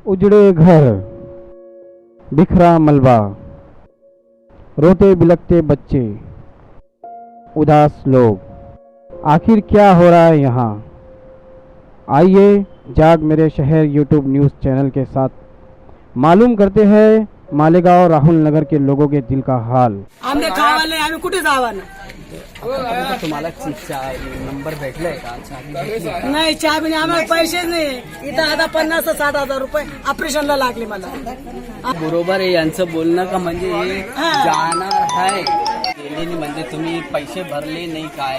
उजड़े घर, बिखरा मलबा, रोते बिलखते बच्चे, उदास लोग, आखिर क्या हो रहा है यहाँ? आइए जाग मेरे शहर यूट्यूब न्यूज़ चैनल के साथ मालूम करते हैं मालेगांव राहुल नगर के लोगों के दिल का हाल। आम्ही खावाले आम्ही कुठे जावाना? तुम्हाला नंबर भेटलाय का? नाही चहा बिनी आम्हाला पैसे नाही. इथं आता 50-60 हजार रुपये ऑपरेशनला लागले मला. बरोबर आहे यांचं बोलणं का म्हणजे हे जाणार आहे गेलेली म्हणजे तुम्ही पैसे भरले नाही काय?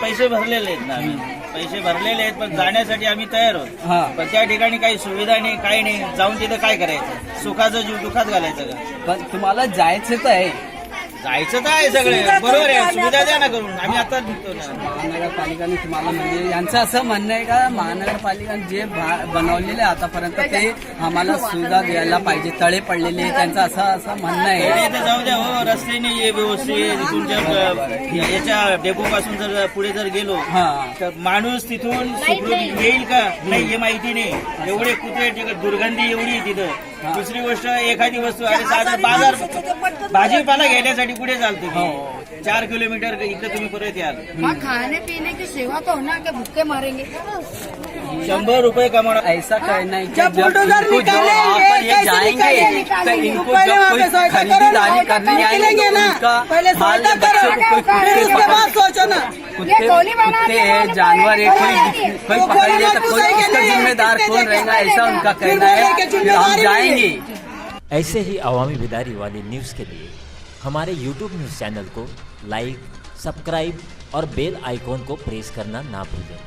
पैसे भरलेले आहेत ना आम्ही. पैसे भरलेले आहेत पण जाण्यासाठी आम्ही तयार आहोत. हा पण त्या ठिकाणी काही सुविधा नाही, काही नाही. जाऊन तिथं काय करायचं? सुखाचा जीव दुखात घालायचं का? पण तुम्हाला जायचं तर आहे. जायचं तर आहे सगळे बरोबर आहे. सुविधा द्या ना करून. आम्ही आता निघतो ना. महानगरपालिकाने तुम्हाला म्हणजे यांचं असं म्हणणं आहे का महानगरपालिकाने जे बनवलेले आतापर्यंत ते आम्हाला सुविधा द्यायला पाहिजे, तळे पडलेले त्यांचं असं म्हणणं आहे. इथे जाऊ द्या हो. रस्ते नाही आहे व्यवस्थित. तुमच्या याच्या डेपो पासून जर पुढे जर गेलो हा तर माणूस तिथून सुखरूप येईल का नाही हे माहिती नाही. एवढे कुत्रे तिकडे दुर्गंधी एवढी तिथं. दुसरी गोष्ट एखादी वस्तू अरे साधा बाजार भाजीपाला घेण्यासाठी कुठे चालतो 4 किलोमीटर इकडे तुम्ही परत याल. खाने पीने की सेवा तो होना कि भूखे मारेंगे? 100 रुपये कमाना. ऐसा कहना है कि जब जब बुलडोजर इनको जो निकालेंगे, वहाँ पर ये कैसे जाएंगे निकालेंगे? तो इनको पहले जब वहाँ कोई पे सहायता करो खरीदारी ना, करने आएंगे निकलेंगे तो ना, उनका पहले माल सहायता बच्चों करो, को कोई फिर कुत्ते उसके बाद पकड़ सोचो ना. कुत्ते गोली बना कुत्ते के है जानवर है कोई वो पकड़ गोली लिया ना तो कोई घुसाएंगे उसका नहीं, जिम्मेदार कितने कौन देखे रहेगा ऐसा उनका फिर कहना बोलेंगे है. कि फिर हम जिम्मेदारी जाएंगे. ऐसे ही अवामी बेदारी वाली न्यूज़ के लिए हमारे YouTube न्यूज़ चैनल को लाइक, सब्सक्राइब और बेल आइकॉन को प्रेस करना ना भूलें.